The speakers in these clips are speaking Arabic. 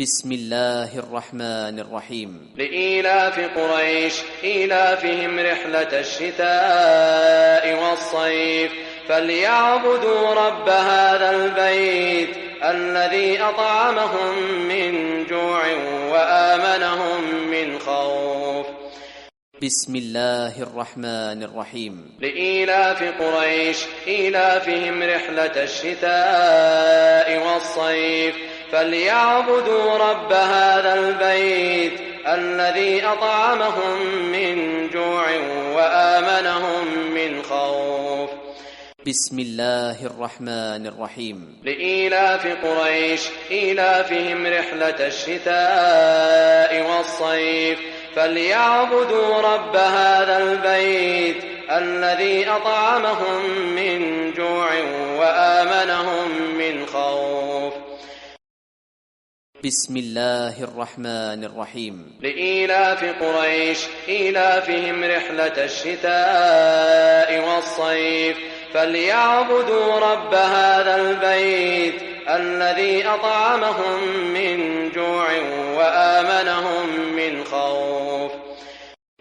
بسم الله الرحمن الرحيم. لإيلاف قريش إيلافهم رحلة الشتاء والصيف فليعبدوا رب هذا البيت الذي أطعمهم من جوع وآمنهم من خوف. بسم الله الرحمن الرحيم. لإيلاف قريش إيلافهم رحلة الشتاء والصيف فليعبدوا رب هذا البيت الذي أطعمهم من جوع وآمنهم من خوف. بسم الله الرحمن الرحيم. لإيلاف قريش إيلافهم رحلة الشتاء والصيف فليعبدوا رب هذا البيت الذي أطعمهم من جوع وآمنهم من خوف. بسم الله الرحمن الرحيم. لإيلاف قريش إيلافهم رحلة الشتاء والصيف فليعبدوا رب هذا البيت الذي أطعمهم من جوع وآمنهم من خوف.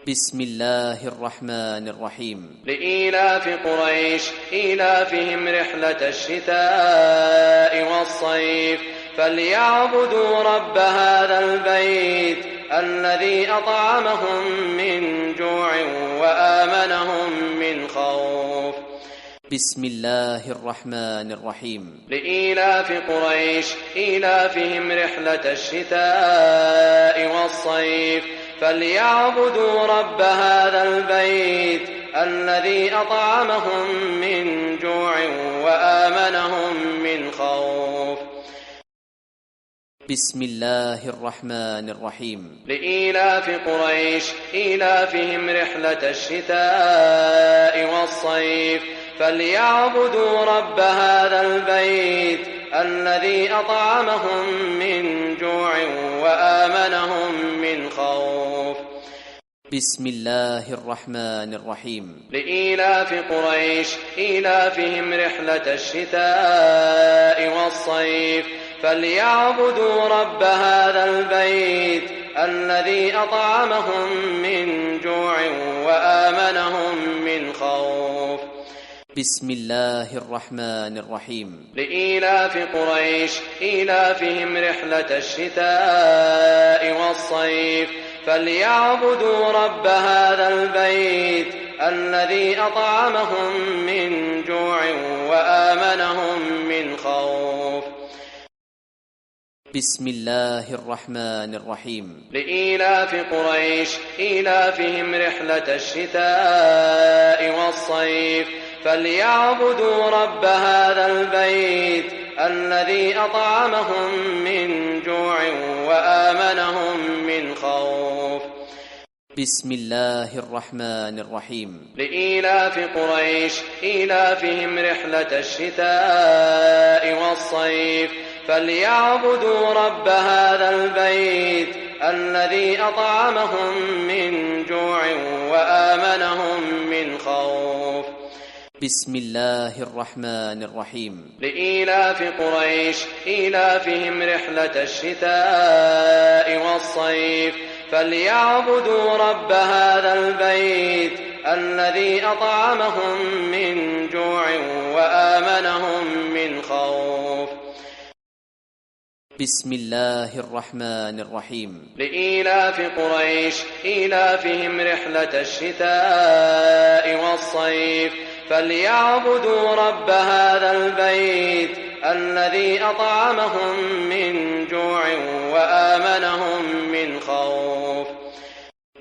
بسم الله الرحمن الرحيم. لإيلاف قريش إيلافهم رحلة الشتاء والصيف فليعبدوا رب هذا البيت الذي أطعمهم من جوع وآمنهم من خوف. بسم الله الرحمن الرحيم. لإيلاف قريش إيلافهم رحلة الشتاء والصيف فليعبدوا رب هذا البيت الذي أطعمهم من جوع وآمنهم من خوف. بسم الله الرحمن الرحيم. لإيلاف قريش إيلافهم رحلة الشتاء والصيف فليعبدوا رب هذا البيت الذي أطعمهم من جوع وآمنهم من خوف. بسم الله الرحمن الرحيم. لإيلاف قريش إيلافهم رحلة الشتاء والصيف فليعبدوا رب هذا البيت الذي أطعمهم من جوع وآمنهم من خوف. بسم الله الرحمن الرحيم. لإيلاف قريش إيلافهم رحلة الشتاء والصيف فليعبدوا رب هذا البيت الذي أطعمهم من جوع وآمنهم من خوف. بسم الله الرحمن الرحيم. لإيلاف قريش إيلافهم رحلة الشتاء والصيف فليعبدوا رب هذا البيت الذي أطعمهم من جوع وآمنهم من خوف. بسم الله الرحمن الرحيم. لإيلاف قريش إيلافهم رحلة الشتاء والصيف فليعبدوا رب هذا البيت الذي أطعمهم من جوع وآمنهم من خوف. بسم الله الرحمن الرحيم. لإيلاف قريش إيلافهم رحلة الشتاء والصيف فليعبدوا رب هذا البيت الذي أطعمهم من جوع وآمنهم من خوف. بسم الله الرحمن الرحيم. لإيلاف قريش إيلافهم رحلة الشتاء والصيف فليعبدوا رب هذا البيت الذي أطعمهم من جوع وآمنهم من خوف.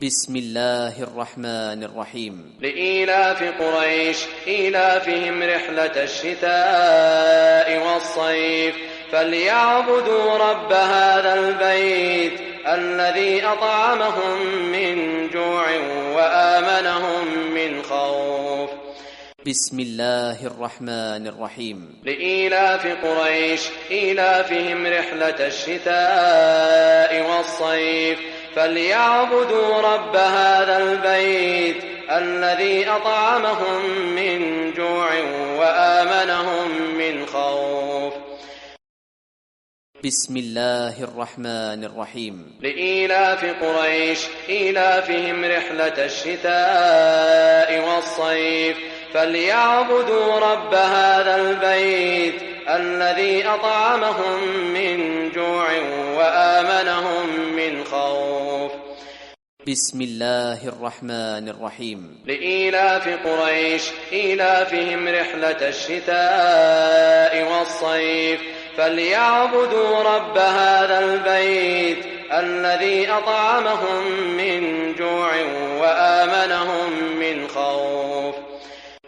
بسم الله الرحمن الرحيم. لإيلاف قريش إيلافهم رحلة الشتاء والصيف فليعبدوا رب هذا البيت الذي أطعمهم من جوع وآمنهم من خوف. بسم الله الرحمن الرحيم. لإيلاف قريش إيلافهم رحلة الشتاء والصيف فليعبدوا رب هذا البيت الذي أطعمهم من جوع وآمنهم من خوف. بسم الله الرحمن الرحيم. لإيلاف قريش إيلافهم رحلة الشتاء والصيف فليعبدوا رب هذا البيت الذي أطعمهم من جوع وآمنهم من خوف. بسم الله الرحمن الرحيم. لإيلاف قريش إيلافهم رحلة الشتاء والصيف فليعبدوا رب هذا البيت الذي أطعمهم من جوع وآمنهم من خوف.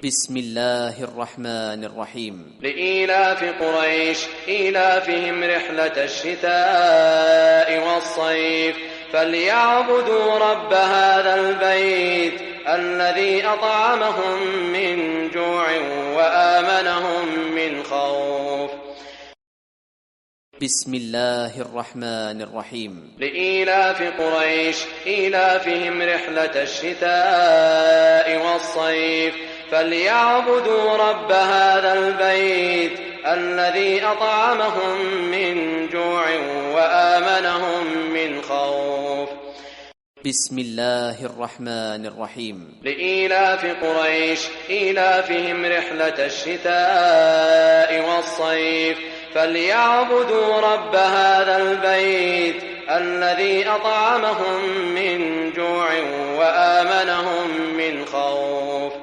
بسم الله الرحمن الرحيم. لإيلاف قريش إيلافهم رحلة الشتاء والصيف فليعبدوا رب هذا البيت الذي أطعمهم من جوع وآمنهم من خوف. بسم الله الرحمن الرحيم. لإيلاف قريش إيلافهم رحلة الشتاء والصيف فليعبدوا رب هذا البيت الذي أطعمهم من جوع وآمنهم من خوف. بسم الله الرحمن الرحيم. لإيلاف قريش إيلافهم رحلة الشتاء والصيف فليعبدوا رب هذا البيت الذي أطعمهم من جوع وآمنهم من خوف.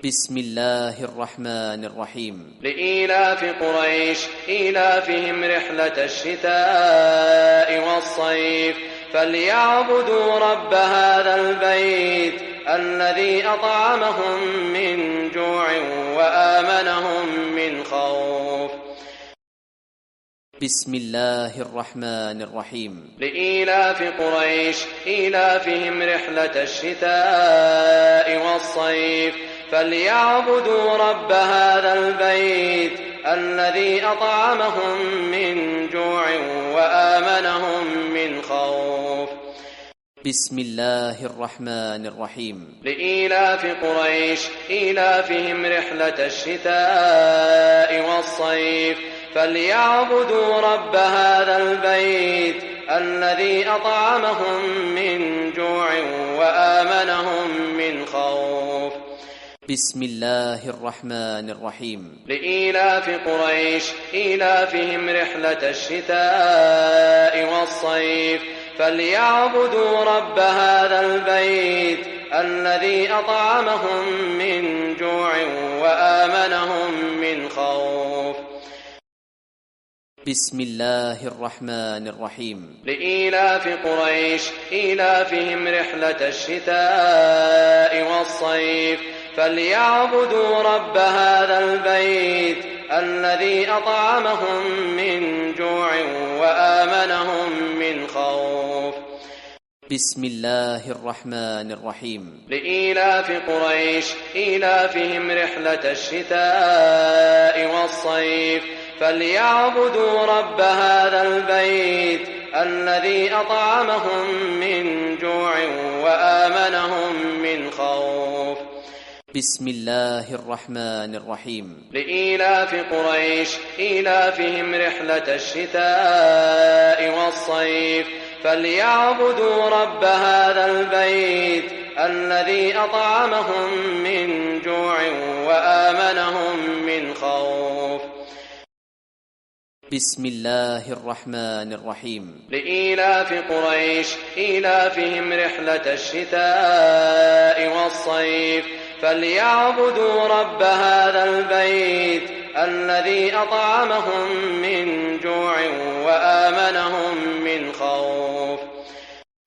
بسم الله الرحمن الرحيم. لإيلاف قريش إيلافهم رحلة الشتاء والصيف فليعبدوا رب هذا البيت الذي أطعمهم من جوع وآمنهم من خوف. بسم الله الرحمن الرحيم. لإيلاف قريش إيلافهم رحلة الشتاء والصيف فليعبدوا رب هذا البيت الذي أطعمهم من جوع وآمنهم من خوف. بسم الله الرحمن الرحيم. لإيلاف قريش إيلافهم رحلة الشتاء والصيف فليعبدوا رب هذا البيت الذي أطعمهم من جوع وآمنهم من خوف. بسم الله الرحمن الرحيم. لإيلاف قريش إيلافهم رحلة الشتاء والصيف فليعبدوا رب هذا البيت الذي أطعمهم من جوع وآمنهم من خوف. بسم الله الرحمن الرحيم. لإيلاف قريش إيلافهم رحلة الشتاء والصيف فليعبدوا رب هذا البيت الذي أطعمهم من جوع وآمنهم من خوف. بسم الله الرحمن الرحيم. لإيلاف قريش إيلافهم رحلة الشتاء والصيف فليعبدوا رب هذا البيت الذي أطعمهم من جوع وآمنهم من خوف. بسم الله الرحمن الرحيم. لإيلاف قريش إيلافهم رحلة الشتاء والصيف فليعبدوا رب هذا البيت الذي أطعمهم من جوع وآمنهم من خوف. بسم الله الرحمن الرحيم. لإيلاف قريش إيلافهم رحلة الشتاء والصيف فليعبدوا رب هذا البيت الذي أطعمهم من جوع وآمنهم من خوف.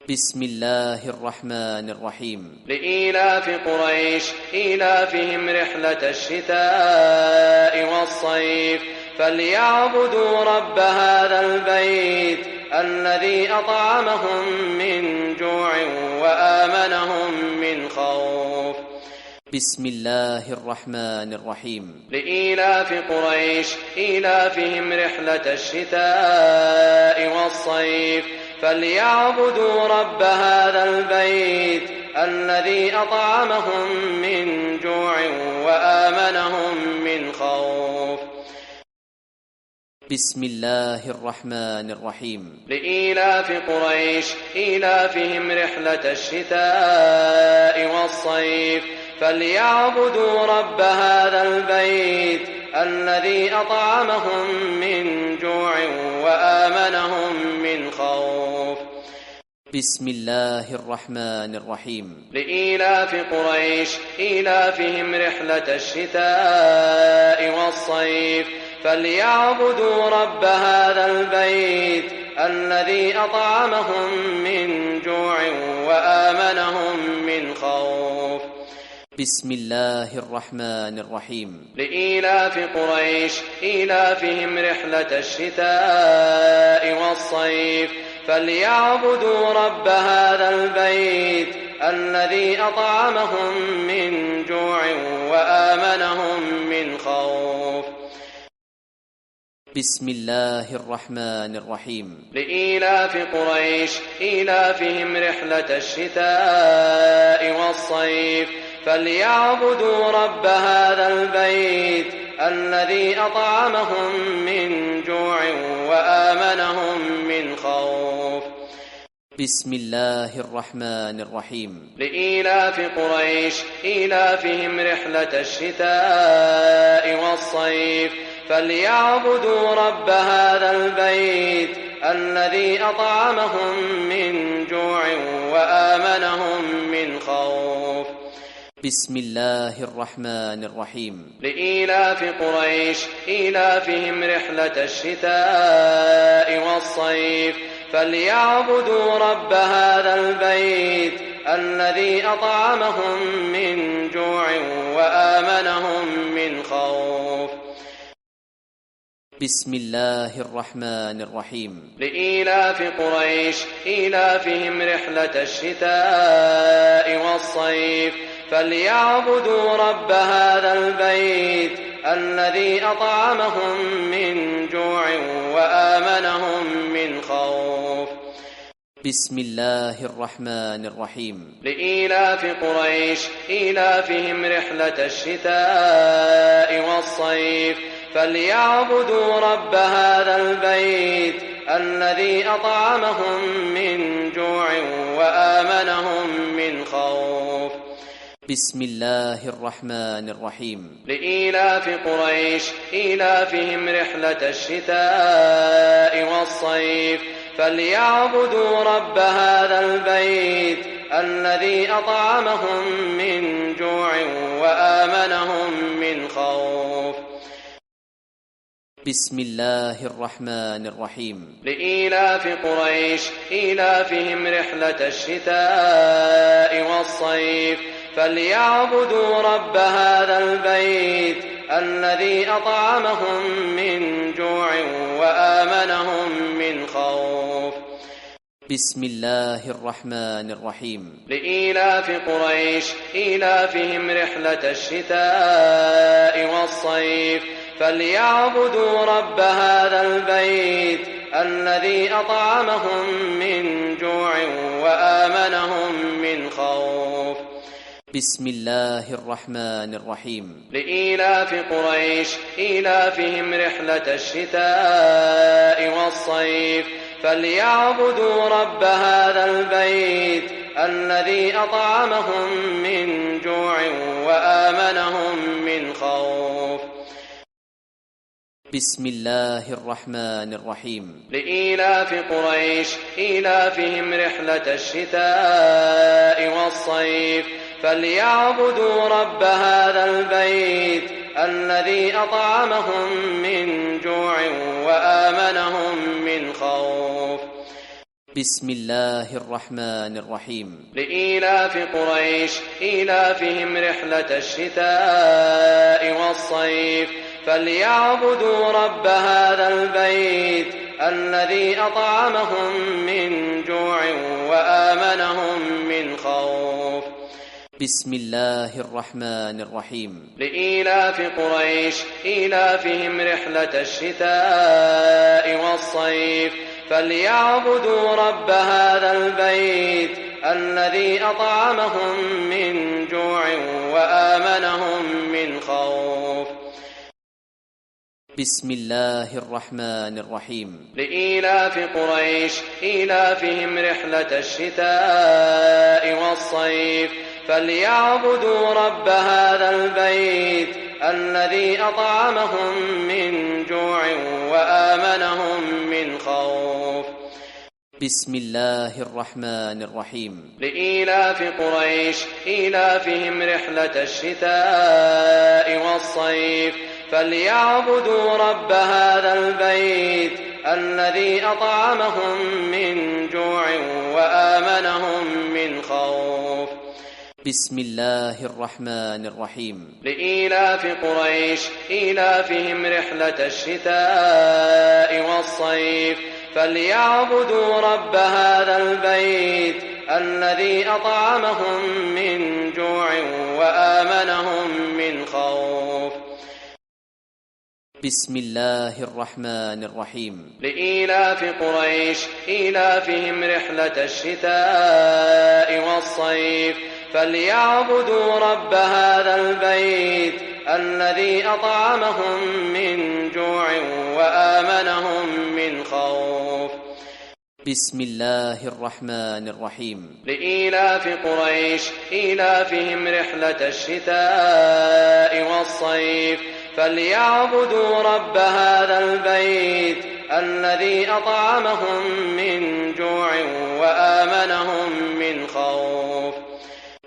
بسم الله الرحمن الرحيم. لإيلاف قريش إيلافهم رحلة الشتاء والصيف فليعبدوا رب هذا البيت الذي أطعمهم من جوع وآمنهم من خوف. بسم الله الرحمن الرحيم. لإيلاف قريش إيلافهم رحلة الشتاء والصيف فليعبدوا رب هذا البيت الذي أطعمهم من جوع وآمنهم من خوف. بسم الله الرحمن الرحيم. لإيلاف قريش إيلافهم رحلة الشتاء والصيف فليعبدوا رب هذا البيت الذي أطعمهم من جوع وآمنهم من خوف. بسم الله الرحمن الرحيم. لإيلاف قريش إيلافهم رحلة الشتاء والصيف فليعبدوا رب هذا البيت الذي أطعمهم من جوع وآمنهم من خوف. بسم الله الرحمن الرحيم. لإيلاف قريش إيلافهم رحلة الشتاء والصيف فليعبدوا رب هذا البيت الذي أطعمهم من جوع وآمنهم من خوف. بسم الله الرحمن الرحيم. لإيلاف قريش إيلافهم رحلة الشتاء والصيف فليعبدوا رب هذا البيت الذي أطعمهم من جوع وآمنهم من خوف. بسم الله الرحمن الرحيم. لإيلاف قريش إيلافهم رحلة الشتاء والصيف فليعبدوا رب هذا البيت الذي أطعمهم من جوع وآمنهم من خوف. بسم الله الرحمن الرحيم. لإيلاف قريش إيلافهم رحلة الشتاء والصيف فليعبدوا رب هذا البيت الذي أطعمهم من جوع وآمنهم من خوف. بسم الله الرحمن الرحيم. لإيلاف قريش إيلافهم رحلة الشتاء والصيف فليعبدوا رب هذا البيت الذي أطعمهم من جوع وآمنهم من خوف. بسم الله الرحمن الرحيم. لإيلاف قريش إيلافهم رحلة الشتاء والصيف فليعبدوا رب هذا البيت الذي أطعمهم من جوع وآمنهم من خوف. بسم الله الرحمن الرحيم. لإيلاف قريش إيلافهم رحلة الشتاء والصيف فليعبدوا رب هذا البيت الذي أطعمهم من جوع وآمنهم من خوف. بسم الله الرحمن الرحيم. لإيلاف قريش إيلافهم رحلة الشتاء والصيف فليعبدوا رب هذا البيت الذي أطعمهم من جوع وآمنهم من خوف. بسم الله الرحمن الرحيم. لإيلاف قريش إيلافهم رحلة الشتاء والصيف فليعبدوا رب هذا البيت الذي أطعمهم من جوع وآمنهم من خوف. بسم الله الرحمن الرحيم. لإيلاف قريش إيلافهم رحلة الشتاء والصيف فليعبدوا رب هذا البيت الذي أطعمهم من جوع وآمنهم من خوف. بسم الله الرحمن الرحيم. لإيلاف قريش إيلافهم رحلة الشتاء والصيف فليعبدوا رب هذا البيت الذي أطعمهم من جوع وآمنهم من خوف. بسم الله الرحمن الرحيم. لإيلاف قريش إيلافهم رحلة الشتاء والصيف فليعبدوا رب هذا البيت الذي أطعمهم من جوع وآمنهم من خوف. بسم الله الرحمن الرحيم. لإيلاف قريش إيلافهم رحلة الشتاء والصيف فليعبدوا رب هذا البيت الذي أطعمهم من جوع وآمنهم من خوف. بسم الله الرحمن الرحيم. لإيلاف قريش إيلافهم رحلة الشتاء والصيف فليعبدوا رب هذا البيت الذي أطعمهم من جوع وآمنهم من خوف. بسم الله الرحمن الرحيم. لإيلاف قريش إيلافهم رحلة الشتاء والصيف فليعبدوا رب هذا البيت الذي أطعمهم من جوع وآمنهم من خوف. بسم الله الرحمن الرحيم. لإيلاف قريش إيلافهم رحلة الشتاء والصيف فليعبدوا رب هذا البيت الذي أطعمهم من جوع وآمنهم من خوف. بسم الله الرحمن الرحيم. لإيلاف قريش إيلافهم رحلة الشتاء والصيف فليعبدوا رب هذا البيت الذي أطعمهم من جوع وآمنهم من خوف. بسم الله الرحمن الرحيم. لإيلاف قريش إيلافهم رحلة الشتاء والصيف فليعبدوا رب هذا البيت الذي أطعمهم من جوع وآمنهم من خوف.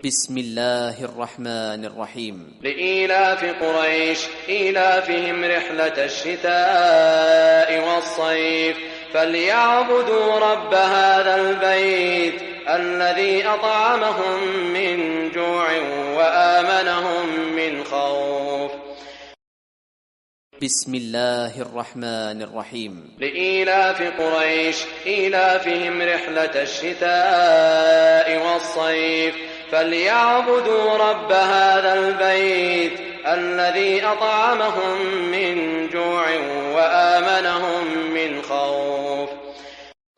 بسم الله الرحمن الرحيم. لإيلاف قريش إيلافهم رحلة الشتاء والصيف فليعبدوا رب هذا البيت الذي أطعمهم من جوع وآمنهم من خوف. بسم الله الرحمن الرحيم. لإيلاف قريش إيلافهم رحلة الشتاء والصيف فليعبدوا رب هذا البيت الذي أطعمهم من جوع وآمنهم من خوف.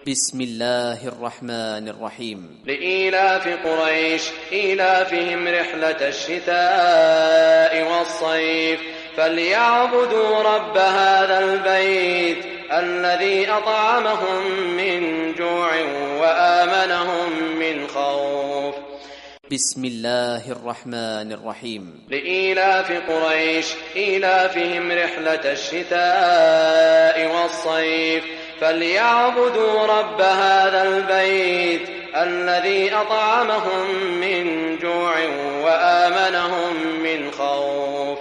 بسم الله الرحمن الرحيم. لإيلاف قريش إيلافهم رحلة الشتاء والصيف فليعبدوا رب هذا البيت الذي أطعمهم من جوع وآمنهم من خوف. بسم الله الرحمن الرحيم. لإيلاف قريش إيلافهم رحلة الشتاء والصيف فليعبدوا رب هذا البيت الذي أطعمهم من جوع وآمنهم من خوف.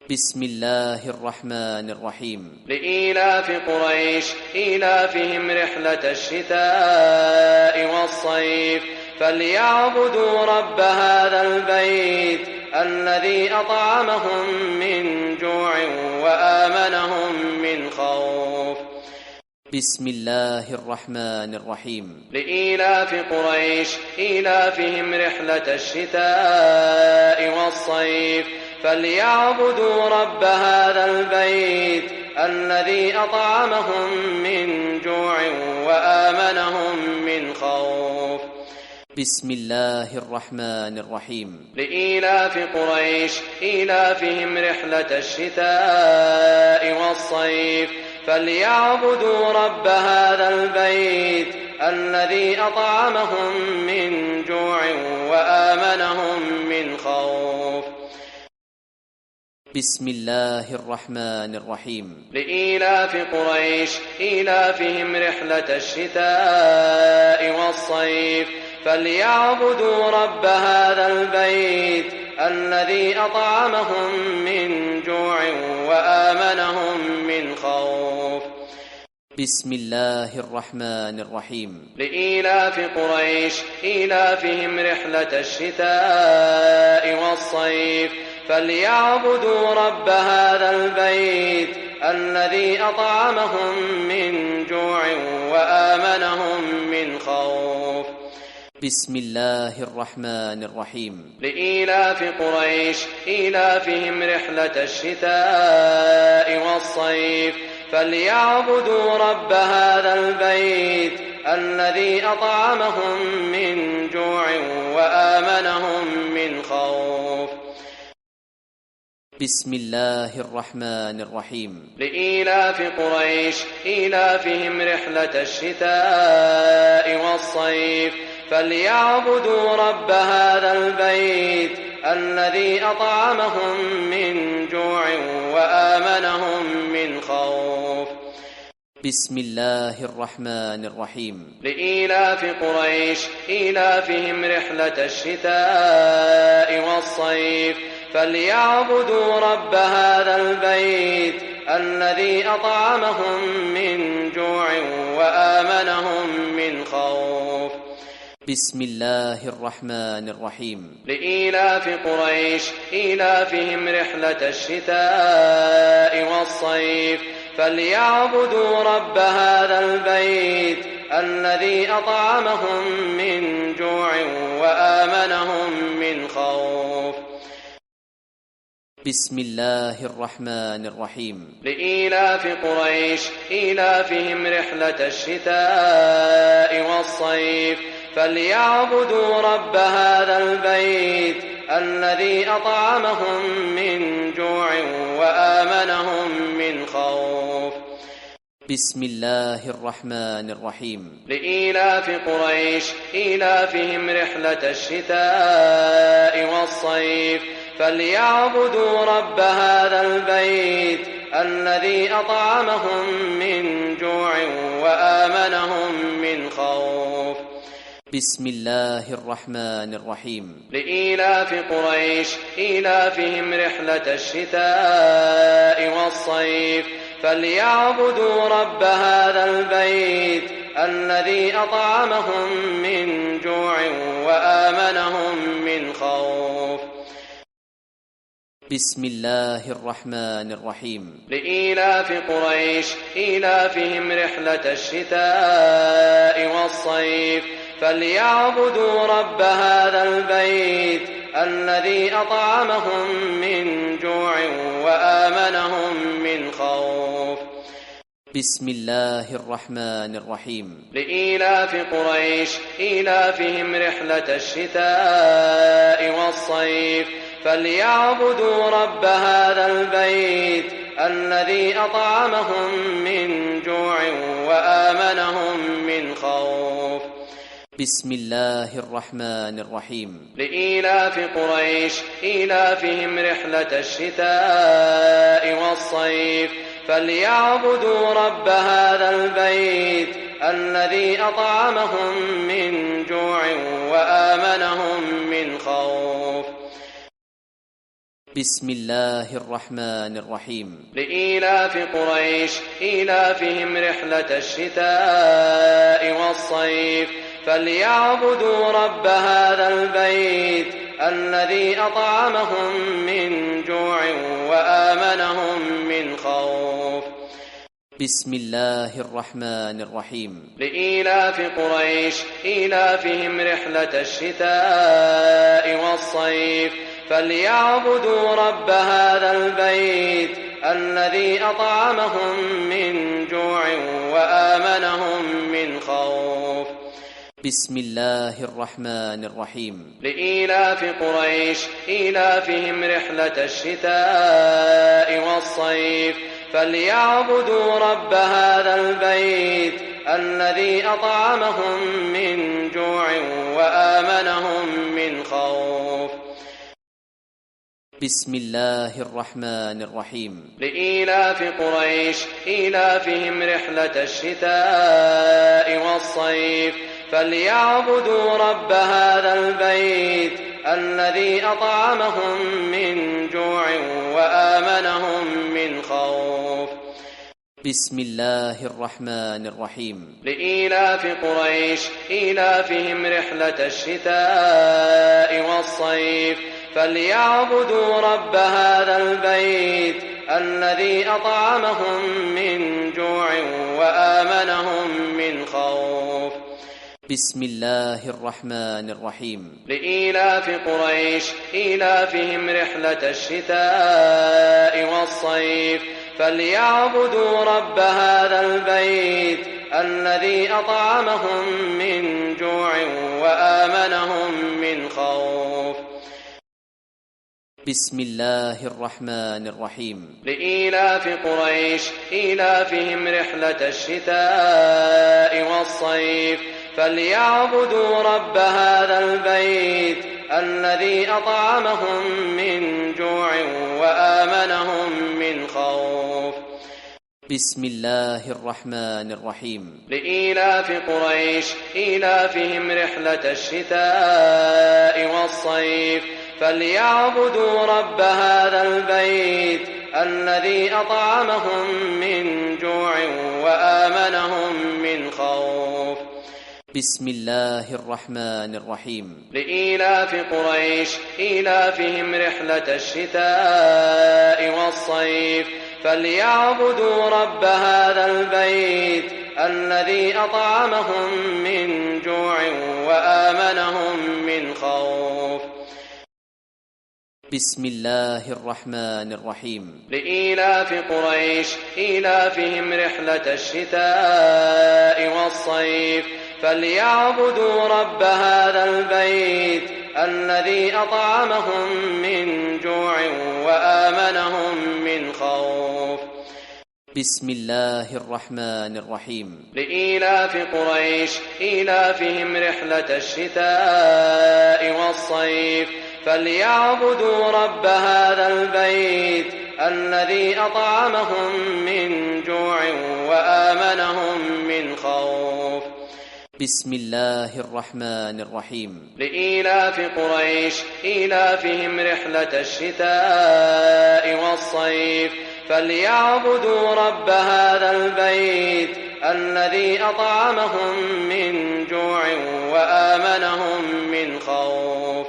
بسم الله الرحمن الرحيم. لإيلاف قريش إيلافهم رحلة الشتاء والصيف فليعبدوا رب هذا البيت الذي أطعمهم من جوع وآمنهم من خوف. بسم الله الرحمن الرحيم. لإيلاف قريش إيلافهم رحلة الشتاء والصيف فليعبدوا رب هذا البيت الذي أطعمهم من جوع وآمنهم من خوف. بسم الله الرحمن الرحيم. لإيلاف قريش إيلافهم رحلة الشتاء والصيف فليعبدوا رب هذا البيت الذي أطعمهم من جوع وآمنهم من خوف. بسم الله الرحمن الرحيم. لإيلاف قريش إيلافهم رحلة الشتاء والصيف فليعبدوا رب هذا البيت الذي أطعمهم من جوع وآمنهم من خوف. بسم الله الرحمن الرحيم. لإيلاف قريش إيلافهم رحلة الشتاء والصيف فليعبدوا رب هذا البيت الذي أطعمهم من جوع وآمنهم من خوف. بسم الله الرحمن الرحيم. لإيلاف قريش إيلافهم رحلة الشتاء والصيف فليعبدوا رب هذا البيت الذي أطعمهم من جوع وآمنهم من خوف. بسم الله الرحمن الرحيم. لإيلاف قريش إيلافهم رحلة الشتاء والصيف فليعبدوا رب هذا البيت الذي أطعمهم من جوع وآمنهم من خوف. بسم الله الرحمن الرحيم. لإيلاف قريش إيلافهم رحلة الشتاء والصيف فليعبدوا رب هذا البيت الذي أطعمهم من جوع وآمنهم من خوف. بسم الله الرحمن الرحيم. لإيلاف قريش إيلافهم رحلة الشتاء والصيف فليعبدوا رب هذا البيت الذي أطعمهم من جوع وآمنهم من خوف. بسم الله الرحمن الرحيم. لإيلاف قريش إيلافهم رحلة الشتاء والصيف فليعبدوا رب هذا البيت الذي أطعمهم من جوع وآمنهم من خوف. بسم الله الرحمن الرحيم. لإيلاف قريش إيلافهم رحلة الشتاء والصيف فليعبدوا رب هذا البيت الذي أطعمهم من جوع وآمنهم من خوف. بسم الله الرحمن الرحيم. لإيلاف قريش إيلافهم رحلة الشتاء والصيف فليعبدوا رب هذا البيت الذي أطعمهم من جوع وآمنهم من خوف. بسم الله الرحمن الرحيم. لإيلاف قريش إيلافهم رحلة الشتاء والصيف فليعبدوا رب هذا البيت الذي أطعمهم من جوع وآمنهم من خوف. بسم الله الرحمن الرحيم. لإيلاف قريش إيلافهم رحلة الشتاء والصيف فليعبدوا رب هذا البيت الذي أطعمهم من جوع وآمنهم من خوف. بسم الله الرحمن الرحيم. لإيلاف قريش إيلافهم رحلة الشتاء والصيف فليعبدوا رب هذا البيت الذي أطعمهم من جوع وآمنهم من خوف. بسم الله الرحمن الرحيم. لإيلاف قريش إيلافهم رحلة الشتاء والصيف فليعبدوا رب هذا البيت الذي أطعمهم من جوع وآمنهم من خوف. بسم الله الرحمن الرحيم. لإيلاف قريش إيلافهم رحلة الشتاء والصيف فليعبدوا رب هذا البيت الذي أطعمهم من جوع وآمنهم من خوف. بسم الله الرحمن الرحيم. لإيلاف قريش إيلافهم رحلة الشتاء والصيف فليعبدوا رب هذا البيت الذي أطعمهم من جوع وآمنهم من خوف. بسم الله الرحمن الرحيم. لإيلاف قريش إيلافهم رحلة الشتاء والصيف فليعبدوا رب هذا البيت الذي أطعمهم من جوع وآمنهم من خوف. بسم الله الرحمن الرحيم. لإيلاف قريش إيلافهم رحلة الشتاء والصيف فليعبدوا رب هذا البيت الذي أطعمهم من جوع وآمنهم من خوف. بسم الله الرحمن الرحيم. لإيلاف قريش إيلافهم رحلة الشتاء والصيف فليعبدوا رب هذا البيت الذي أطعمهم من جوع وآمنهم من خوف. بسم الله الرحمن الرحيم. لإيلاف قريش إيلافهم رحلة الشتاء والصيف فليعبدوا رب هذا البيت الذي أطعمهم من جوع وآمنهم من خوف. بسم الله الرحمن الرحيم. لإيلاف قريش إيلافهم رحلة الشتاء والصيف فليعبدوا رب هذا البيت الذي أطعمهم من جوع وآمنهم من خوف. بسم الله الرحمن الرحيم. لإيلاف قريش إيلافهم رحلة الشتاء والصيف فليعبدوا رب هذا البيت الذي أطعمهم من جوع وآمنهم من خوف. بسم الله الرحمن الرحيم. لإيلاف قريش إيلافهم رحلة الشتاء والصيف فليعبدوا رب هذا البيت الذي أطعمهم من جوع وآمنهم من خوف. بسم الله الرحمن الرحيم. لإيلاف قريش إيلافهم رحلة الشتاء والصيف فليعبدوا رب هذا البيت الذي أطعمهم من جوع وآمنهم من خوف. بسم الله الرحمن الرحيم. لإيلاف قريش إيلافهم رحلة الشتاء والصيف فليعبدوا رب هذا البيت الذي أطعمهم من جوع وآمنهم من خوف.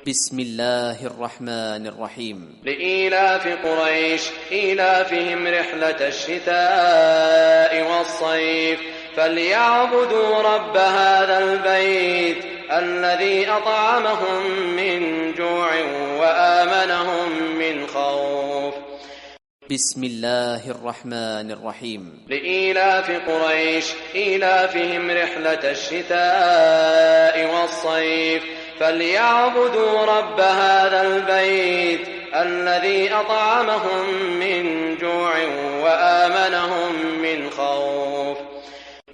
بسم الله الرحمن الرحيم. لإيلاف قريش إيلافهم رحلة الشتاء والصيف فليعبدوا رب هذا البيت الذي أطعمهم من جوع وآمنهم من خوف. بسم الله الرحمن الرحيم. لإيلاف قريش إيلافهم رحلة الشتاء والصيف فليعبدوا رب هذا البيت الذي أطعمهم من جوع وآمنهم من خوف.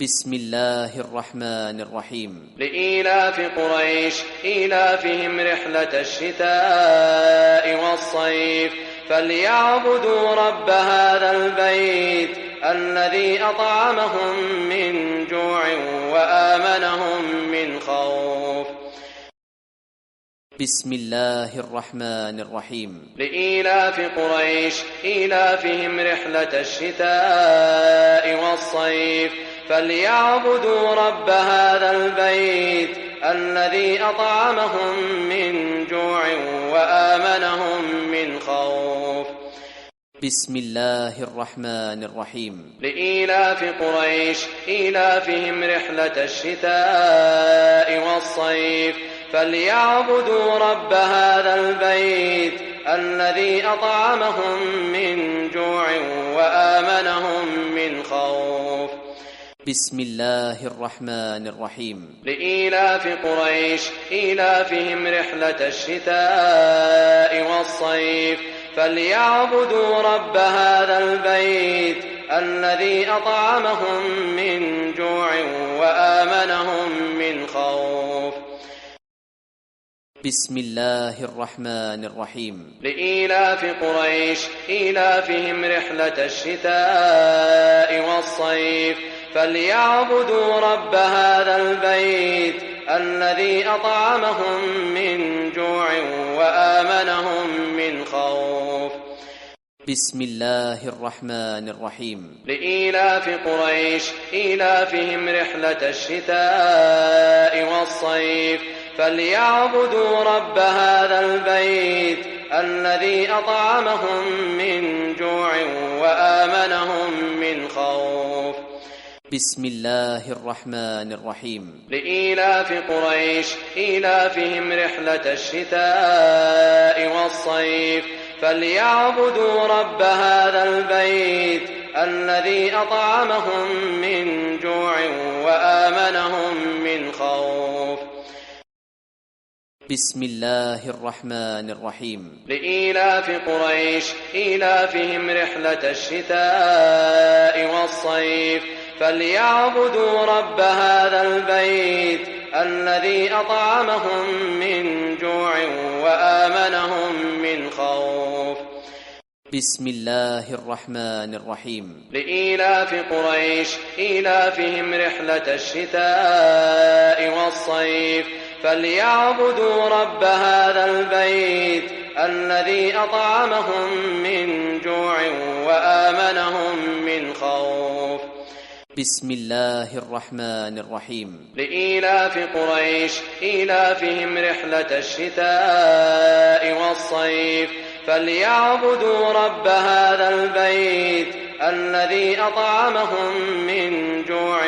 بسم الله الرحمن الرحيم. لإيلاف قريش إيلافهم رحلة الشتاء والصيف فليعبدوا رب هذا البيت الذي أطعمهم من جوع وآمنهم من خوف. بسم الله الرحمن الرحيم. لإيلاف قريش إيلافهم رحلة الشتاء والصيف فليعبدوا رب هذا البيت الذي أطعمهم من جوع وآمنهم من خوف. بسم الله الرحمن الرحيم. لإيلاف قريش إيلافهم رحلة الشتاء والصيف فليعبدوا رب هذا البيت الذي أطعمهم من جوع وآمنهم من خوف. بسم الله الرحمن الرحيم. لإيلاف قريش إيلافهم رحلة الشتاء والصيف فليعبدوا رب هذا البيت الذي أطعمهم من جوع وآمنهم من خوف. بسم الله الرحمن الرحيم. لإيلاف قريش إيلافهم رحلة الشتاء والصيف فليعبدوا رب هذا البيت الذي أطعمهم من جوع وآمنهم من خوف. بسم الله الرحمن الرحيم. لإيلاف قريش إيلافهم رحلة الشتاء والصيف فليعبدوا رب هذا البيت الذي أطعمهم من جوع وآمنهم من خوف. بسم الله الرحمن الرحيم. لإيلاف قريش إيلافهم رحلة الشتاء والصيف فليعبدوا رب هذا البيت الذي أطعمهم من جوع وآمنهم من خوف. بسم الله الرحمن الرحيم. لإيلاف قريش إيلافهم رحلة الشتاء والصيف فليعبدوا رب هذا البيت الذي أطعمهم من جوع وآمنهم من خوف. بسم الله الرحمن الرحيم. لإيلاف قريش إيلافهم رحلة الشتاء والصيف فليعبدوا رب هذا البيت الذي أطعمهم من جوع وآمنهم من خوف. بسم الله الرحمن الرحيم. لإيلاف قريش إيلافهم رحلة الشتاء والصيف فليعبدوا رب هذا البيت الذي أطعمهم من جوع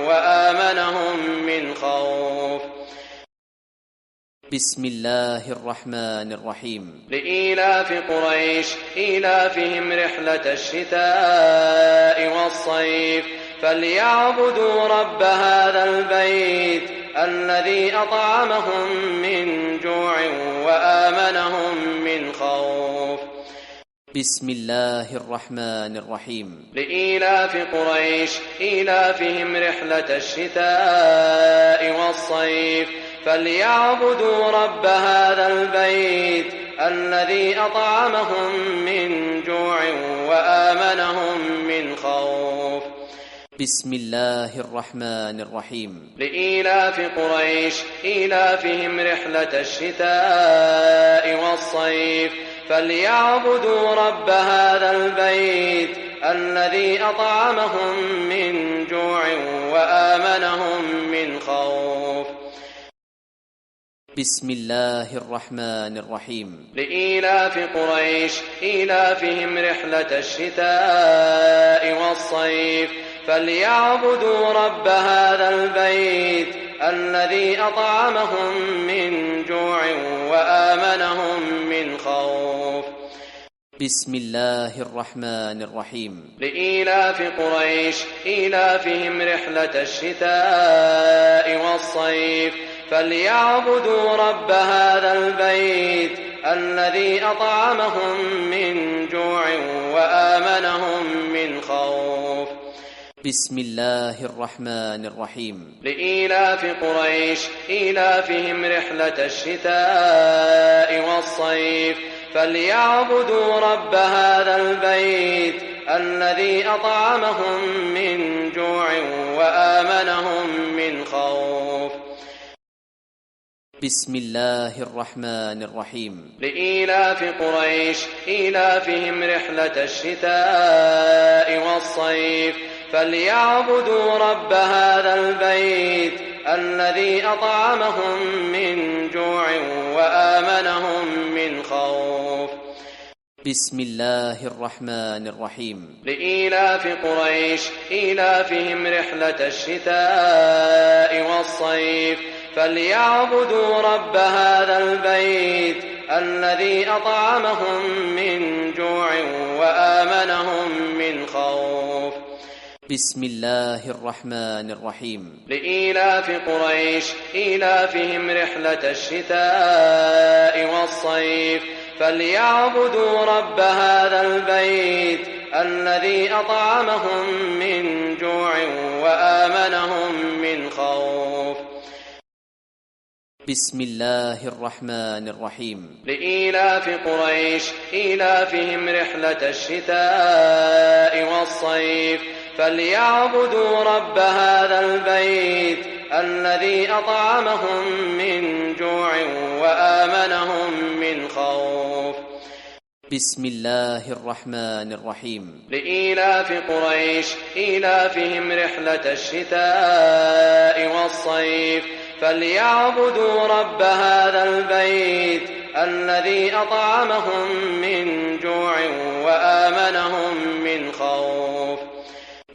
وآمنهم من خوف. بسم الله الرحمن الرحيم. لإيلاف قريش إيلافهم رحلة الشتاء والصيف فليعبدوا رب هذا البيت الذي أطعمهم من جوع وآمنهم من خوف. بسم الله الرحمن الرحيم. لإيلاف قريش إيلافهم رحلة الشتاء والصيف فليعبدوا رب هذا البيت الذي أطعمهم من جوع وآمنهم من خوف. بسم الله الرحمن الرحيم. لإيلاف قريش إيلافهم رحلة الشتاء والصيف فليعبدوا رب هذا البيت الذي أطعمهم من جوع وآمنهم من خوف. بسم الله الرحمن الرحيم. لإيلاف قريش إيلافهم رحلة الشتاء والصيف فليعبدوا رب هذا البيت الذي أطعمهم من جوع وآمنهم من خوف. بسم الله الرحمن الرحيم. لإيلاف قريش إيلافهم رحلة الشتاء والصيف فليعبدوا رب هذا البيت الذي أطعمهم من جوع وآمنهم من خوف. بسم الله الرحمن الرحيم. لإيلاف قريش إيلافهم رحلة الشتاء والصيف فليعبدوا رب هذا البيت الذي أطعمهم من جوع وآمنهم من خوف. بسم الله الرحمن الرحيم. لإيلاف قريش إيلافهم رحلة الشتاء والصيف فليعبدوا رب هذا البيت الذي أطعمهم من جوع وآمنهم من خوف. بسم الله الرحمن الرحيم. لإيلاف قريش إيلافهم رحلة الشتاء والصيف فليعبدوا رب هذا البيت الذي أطعمهم من جوع وآمنهم من خوف. بسم الله الرحمن الرحيم. لإيلاف قريش إيلافهم رحلة الشتاء والصيف فليعبدوا رب هذا البيت الذي أطعمهم من جوع وآمنهم من خوف. بسم الله الرحمن الرحيم. لإيلاف قريش إيلافهم رحلة الشتاء والصيف فليعبدوا رب هذا البيت الذي أطعمهم من جوع وآمنهم من خوف. بسم الله الرحمن الرحيم. لإيلاف قريش إيلافهم رحلة الشتاء والصيف فليعبدوا رب هذا البيت الذي أطعمهم من جوع وآمنهم من خوف.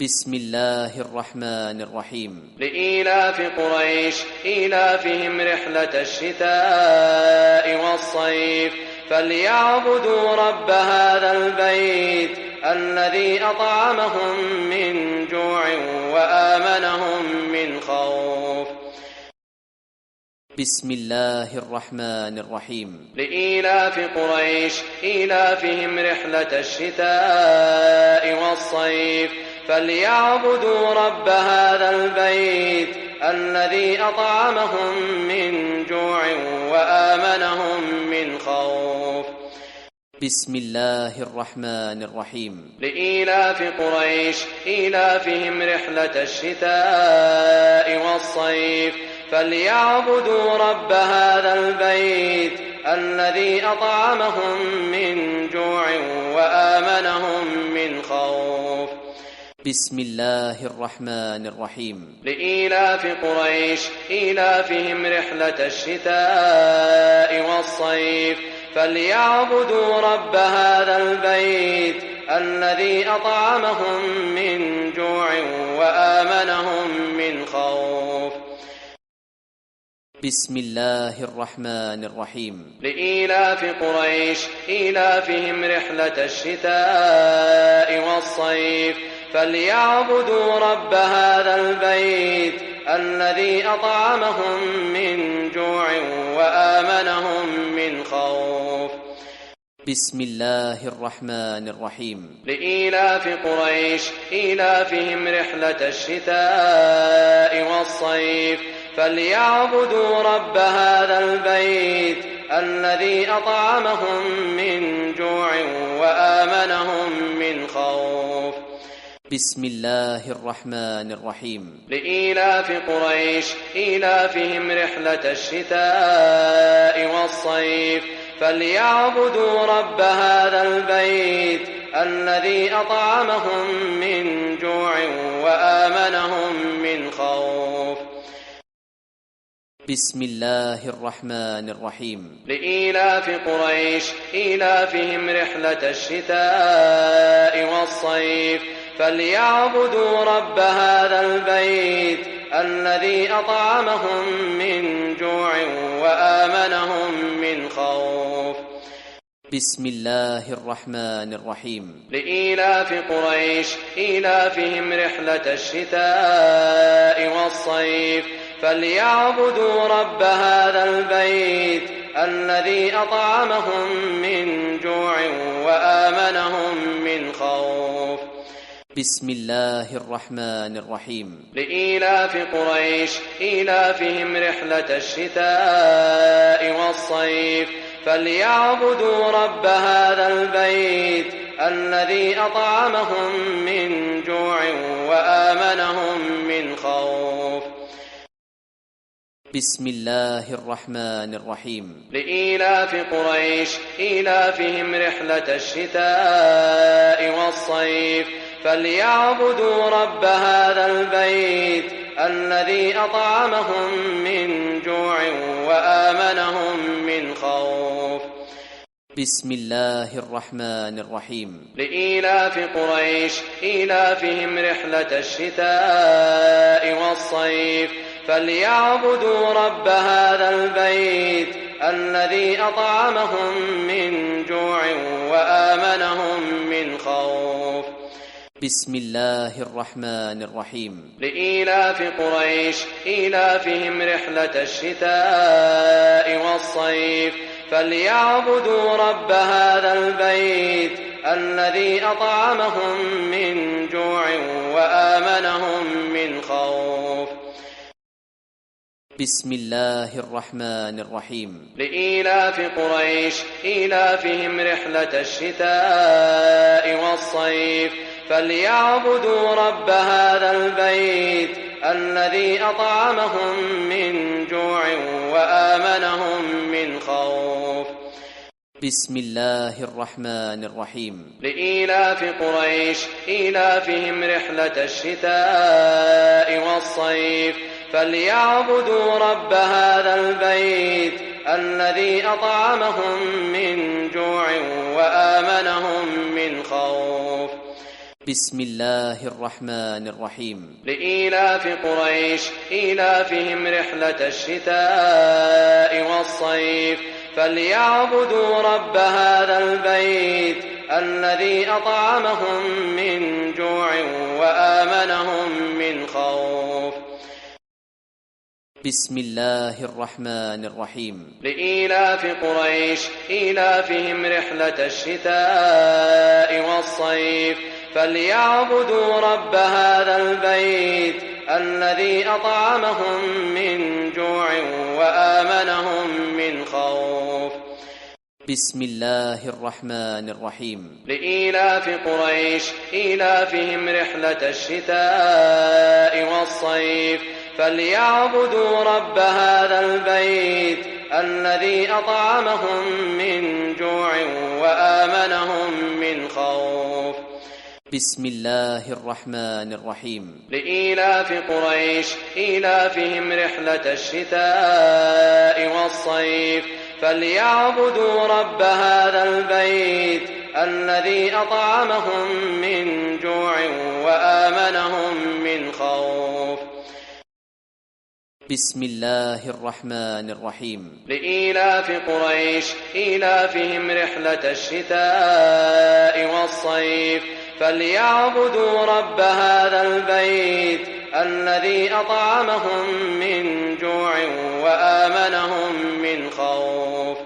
بسم الله الرحمن الرحيم. لإيلاف قريش إيلافهم رحلة الشتاء والصيف فليعبدوا رب هذا البيت الذي أطعمهم من جوع وآمنهم من خوف. بسم الله الرحمن الرحيم. لإيلاف قريش إيلافهم رحلة الشتاء والصيف فليعبدوا رب هذا البيت الذي أطعمهم من جوع وآمنهم من خوف. بسم الله الرحمن الرحيم. لإيلاف قريش إيلافهم رحلة الشتاء والصيف فليعبدوا رب هذا البيت الذي أطعمهم من جوع وآمنهم من خوف. بسم الله الرحمن الرحيم. لإيلاف قريش إيلافهم رحلة الشتاء والصيف فليعبدوا رب هذا البيت الذي أطعمهم من جوع وآمنهم من خوف. بسم الله الرحمن الرحيم. لإيلاف قريش إيلافهم رحلة الشتاء والصيف فليعبدوا رب هذا البيت الذي أطعمهم من جوع وآمنهم من خوف. بسم الله الرحمن الرحيم. لإيلاف قريش إيلافهم رحلة الشتاء والصيف فليعبدوا رب هذا البيت الذي أطعمهم من جوع وآمنهم من خوف. بسم الله الرحمن الرحيم. لإيلاف قريش إيلافهم رحلة الشتاء والصيف فليعبدوا رب هذا البيت الذي أطعمهم من جوع وآمنهم من خوف. بسم الله الرحمن الرحيم. لإيلاف قريش إيلافهم رحلة الشتاء والصيف فليعبدوا رب هذا البيت الذي أطعمهم من جوع وآمنهم من خوف. بسم الله الرحمن الرحيم. لإيلاف قريش إيلافهم رحلة الشتاء والصيف فليعبدوا رب هذا البيت الذي أطعمهم من جوع وآمنهم من خوف. بسم الله الرحمن الرحيم. لإيلاف قريش إيلافهم رحلة الشتاء والصيف فليعبدوا رب هذا البيت الذي أطعمهم من جوع وآمنهم من خوف. بسم الله الرحمن الرحيم. لإيلاف قريش إيلافهم رحلة الشتاء والصيف فليعبدوا رب هذا البيت الذي أطعمهم من جوع وآمنهم من خوف. بسم الله الرحمن الرحيم. لإيلاف قريش إيلافهم رحلة الشتاء والصيف فليعبدوا رب هذا البيت الذي أطعمهم من جوع وآمنهم من خوف. بسم الله الرحمن الرحيم. لإيلاف قريش إيلافهم رحلة الشتاء والصيف فليعبدوا رب هذا البيت الذي أطعمهم من جوع وآمنهم من خوف. بسم الله الرحمن الرحيم. لإيلاف قريش إيلافهم رحلة الشتاء والصيف فليعبدوا رب هذا البيت الذي أطعمهم من جوع وآمنهم من خوف. بسم الله الرحمن الرحيم. لإيلاف قريش إيلافهم رحلة الشتاء والصيف فليعبدوا رب هذا البيت الذي أطعمهم من جوع وآمنهم من خوف. بسم الله الرحمن الرحيم. لإيلاف قريش إيلافهم رحلة الشتاء والصيف فليعبدوا رب هذا البيت الذي أطعمهم من جوع وآمنهم من خوف. بسم الله الرحمن الرحيم. لإيلاف قريش إيلافهم رحلة الشتاء والصيف فليعبدوا رب هذا البيت الذي أطعمهم من جوع وآمنهم من خوف. بسم الله الرحمن الرحيم. لإيلاف قريش إيلافهم رحلة الشتاء والصيف فليعبدوا رب هذا البيت الذي أطعمهم من جوع وآمنهم من خوف. بسم الله الرحمن الرحيم. لإيلاف قريش إيلافهم رحلة الشتاء والصيف فليعبدوا رب هذا البيت الذي أطعمهم من جوع وآمنهم من خوف. بسم الله الرحمن الرحيم. لإيلاف قريش إيلافهم رحلة الشتاء والصيف فليعبدوا رب هذا البيت الذي أطعمهم من جوع وآمنهم من خوف.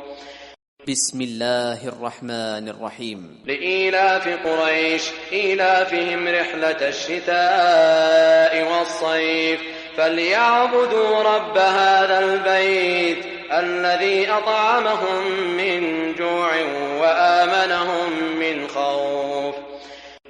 بسم الله الرحمن الرحيم. لإيلاف قريش إيلافهم رحلة الشتاء والصيف فليعبدوا رب هذا البيت الذي أطعمهم من جوع وآمنهم من خوف.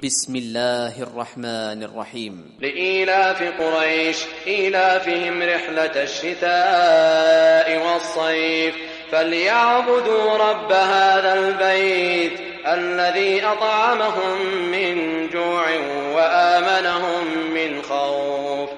بسم الله الرحمن الرحيم. لإيلاف قريش إيلافهم رحلة الشتاء والصيف فليعبدوا رب هذا البيت الذي أطعمهم من جوع وآمنهم من خوف.